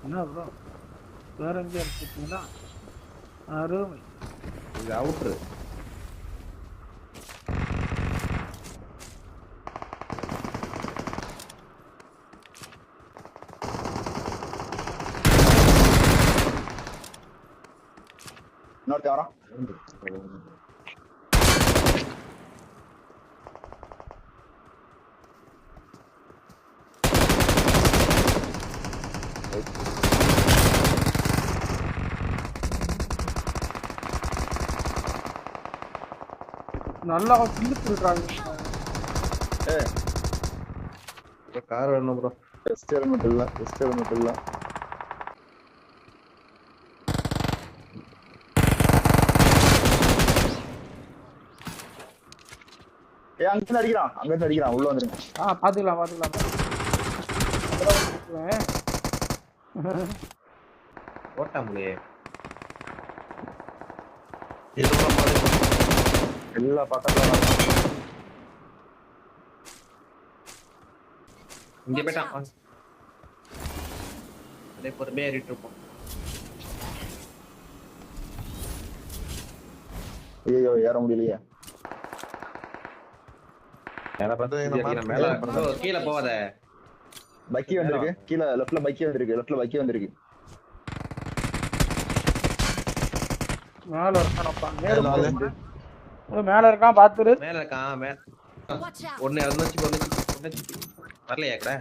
என்ன ப்ரோ வேற எங்கே எடுத்துட்டீங்களா? அருமை. இது அவுட்ரு. இன்னொருத்த வரான். நல்லா கிழிச்சு விடுறாங்க. கார் வேணும் ப்ரோ. டெஸ்ட் ஹெல்மெட் இல்ல, டெஸ்ட் ஹெல்மெட் இல்ல. அங்கிருந்து அடிக்கிறான், அங்கிருந்து அடிக்கிறான். உள்ள வந்துருங்க. பாத்துக்கலாம் பாத்துக்கலாம். ஓட்டாமலே எல்லா பக்கத்துல இங்க போயிட்டான். அதே பொறுமையா ஏறிட்டு இருப்போம். ஐயோ ஏற முடியலையே. மேல கீழே போவாத. பக்கி வந்திருக்கு கீழே. லெஃப்ட்ல பக்கி வந்திருக்கு, லெஃப்ட்ல பக்கி வந்திருக்கு. மேல இருக்கானப்பா. மேல இருக்கான் பாத்துரு. மேல இருக்கான். மேல ஒண்ணு வரலையா கூட.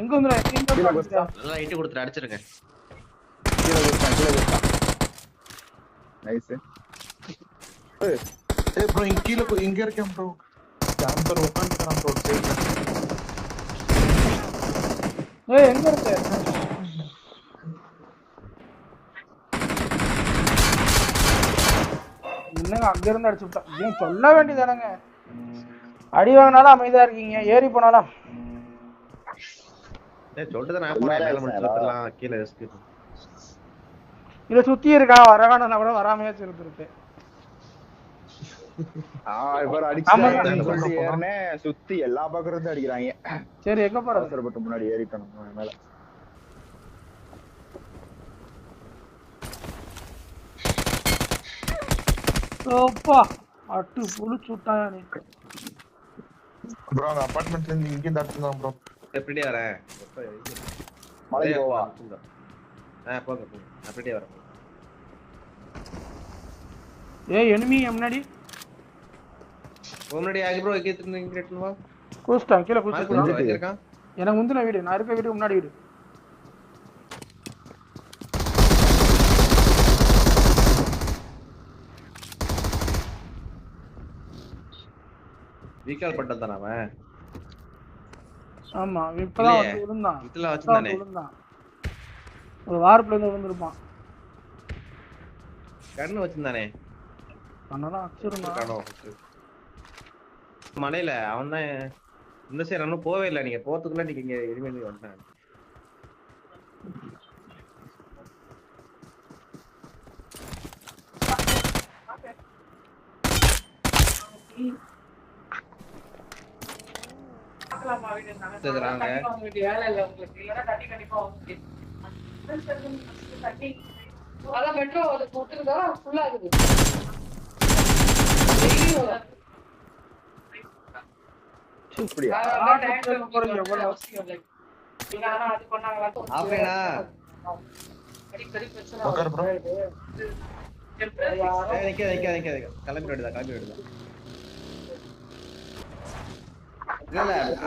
எங்க வந்து நல்லா இட்டு கொடுத்துட்டு அடிச்சிருங்க. கீழே குதிச்சான், கீழே குதிச்சான். நைஸ். ஏய் ப்ரோ இங்க இருக்கேன் ப்ரோ. கேம்பர் உட்கார்ந்துறான் ப்ரோ சைடுல. எங்க இருக்க? என்னங்க அங்க இருந்து அடிச்சு விட்டான். ஏன் சொல்ல வேண்டியதானங்க? அடி வாங்கினாலும் அமைதியா இருக்கீங்க, ஏறி போனாலும். சொல்லிட்டு நான் போனேன். மேல முடிச்சுலாம் கீழே இத சுத்தி இருக்கான். வரகான கூட வராமையா இருந்திருப்பேன். சுத்தி எல்லா பக்கம் இருந்து அடிக்கிறாங்க. சரி எங்க போற? அவசரப்பட்டு முன்னாடி ஏறிட்டோம் மேல. ஓப்பா அட்டு புளிச்சு விட்டாயா நீ. ப்ரோ அந்த அபார்ட்மெண்ட்ல இருந்து இங்க தட்டுதான் ப்ரோ. எப்படியே வரேன். மலை போவா. போங்க போங்க. அப்படியே வரேன். எனிமி முன்னாடி. முன்னாடி ஆகி ப்ரோ இங்க வா. குஸ்டான் கீழ குஸ்டான். இருக்கான். எனக்கு முந்தின வீடு. நான் இருக்க வீட்டுக்கு முன்னாடி வீடு. வீக்கால் பட்டதானே அவன். ஆமா இப்பதான் வந்து விழுந்தான். இதெல்லாம் வச்சிருந்தானே. ஒரு வார்ப்ல இருந்து விழுந்திருப்பான். கண்ணு வச்சிருந்தானே. கண்ணெல்லாம் அடிச்சிருந்தான். மலையில அவன் தான் இந்த சைடு இன்னும் போவே இல்லை. நீங்க போறதுக்குள்ள நீங்க இங்க எதுவுமே வந்தேன்.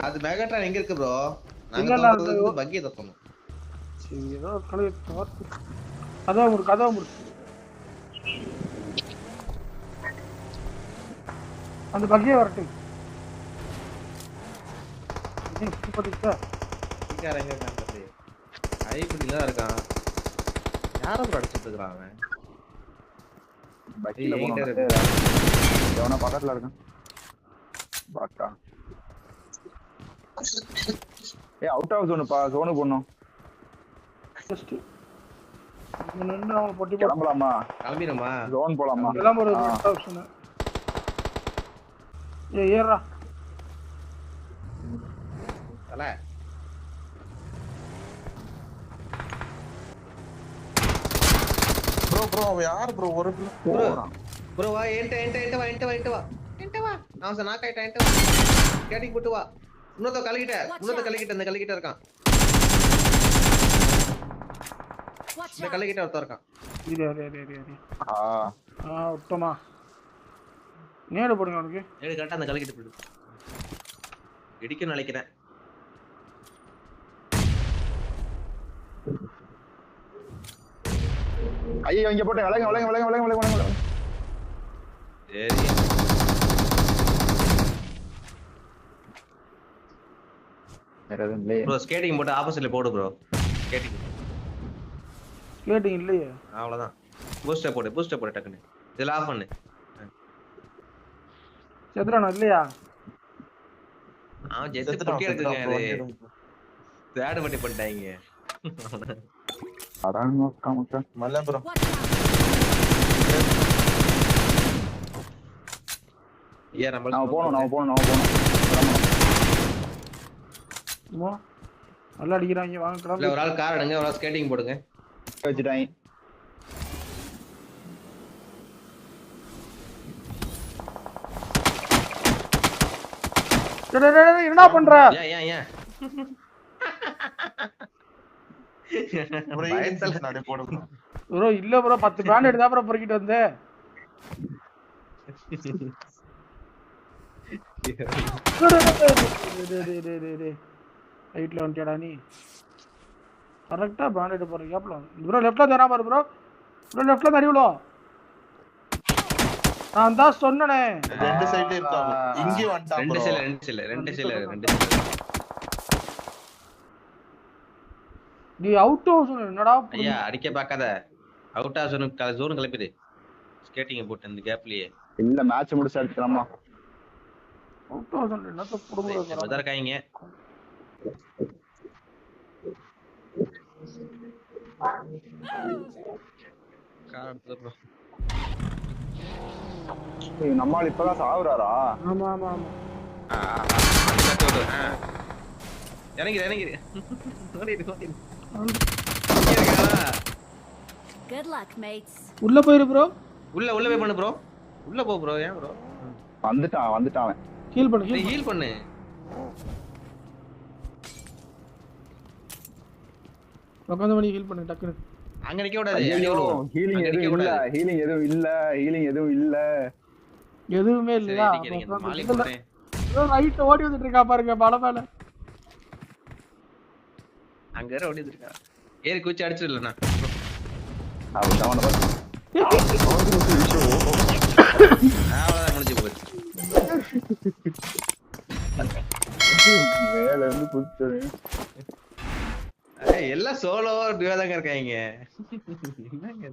அது மெகாட்ரான் எங்க இருக்கு ப்ரோ? நாங்க பக்கி தப்பணும். ஏதோ கலை கதவை முடு, கதவை முடு. அந்த பக்கியே வரட்டும். ஐபிடிலாம் இருக்கான். யாரும் அடிச்சுட்டு இருக்கான் அவன். பக்கத்துல இருக்கான். அவுட் ஆஃப் ஜோன் ஜோனு போடணும். கிளம்பலாமா? கிளம்பிடுமா? ஜோன் போலாமா? தல ப்ரோ அவன் யார் ப்ரோ ஒரு போறான் ப்ரோ வா என்கிட்ட வா நான் நாக் ஆயிட்டேன் என்கிட்ட வா கேட்டிங் போட்டு வா இன்னொருத்த கலக்கிட்ட இந்த கலக்கிட்ட இருக்கான் இந்த கலக்கிட்ட ஒருத்தன் இருக்கான் இரு ஆ உத்தமா நேடு போடுங்க அவனுக்கு ஏடு கரெக்டா அந்த கலக்கிட்ட போடு இடிக்கணும்னு நினைக்கிறேன் ஐயோ இங்க போட்டு விலங்க சரி வேற எதுவும் இல்லையே. ப்ரோ ஸ்கேட்டிங் போட்டு ஆப்போசிட்ல போடு ப்ரோ ஸ்கேட்டிங் கேட்டிங் இல்லையே அவ்வளவுதான் பூஸ்டர் போடு டக்குன்னு இதெல்லாம் ஆஃப் பண்ணு செத்துறானோ இல்லையா அவன் ஜெட் பொட்டி எடுக்குங்க அது தேர்ட் பட்டி பண்ணிட்டாங்க அதான் மக்கா மல்ல ப்ரோ ஏன் நம்ம நான் போணும் மோ நல்லா அடிக்கிறாங்க வாங்க இல்ல கிளம்பு ஒரு ஆள் கார் எடுங்க ஒரு ஆள் ஸ்கேட்டிங் போடுங்க வச்சுட்டாங்க டேய் என்னடா பண்ற ஏன் ப்ரோ ஈடிங் நாடே போடு ப்ரோ ப்ரோ இல்ல ப்ரோ 10 பேண்ட் எடுத்தா ப்ரோ பொறுக்கிட்டு வந்தேன் ரைட்ல வந்துடா நீ கரெக்ட்டா பேண்ட் எடுத்து போற கேப்ல ப்ரோ லெஃப்ட்ல தரா பாரு ப்ரோ லெஃப்ட்ல தடிவுளோ நான் தான் சொன்னனே ரெண்டு சைடுல இருக்காங்க இங்க வந்துட்டான் ப்ரோ ரெண்டு சில நீ அவுட் ஹவுஸ் என்னடா ஐயா அடிக்க பார்க்காத அவுட் ஆஃப் ஜோன் கிளப்பிடு ஸ்கேட்டிங் போட்டு இந்த கேப்லயே இல்ல மேட்ச் முடிச்சு அடிச்சலாமா அவுட் ஹவுஸ் என்னத்த புடுங்குறது வதர்காய்ங்க கார்டு ப்ரோ நம்மால் இப்பதான் சாவுறாரா ஆமா இறங்கிரு Good luck, mates. உள்ள போயிரு ப்ரோ உள்ள போய் பண்ணு ப்ரோ உள்ள போ ப்ரோ ஏன் ப்ரோ வந்துட்டான் ஹீல் பண்ணு ஹீல் பண்ணு உட்கார்ந்து பண்ணி ஹீல் பண்ணு டக்குனு அங்க நிக்க கூடாது ஹீலிங் எதுவும் இல்ல எதுவுமே இல்லையா ரைட் ஓடி வந்துட்டு இருக்கா பாருங்க பல மேல அங்க வேற ஓடி இருக்கா ஏறி குச்சி அடிச்சிடலண்ணா அவ்வளவுதான் முடிஞ்சு போச்சு மேல இருந்து குத்து எல்லாம் சோலோ டியூவா தாங்க இருக்காங்க என்னங்க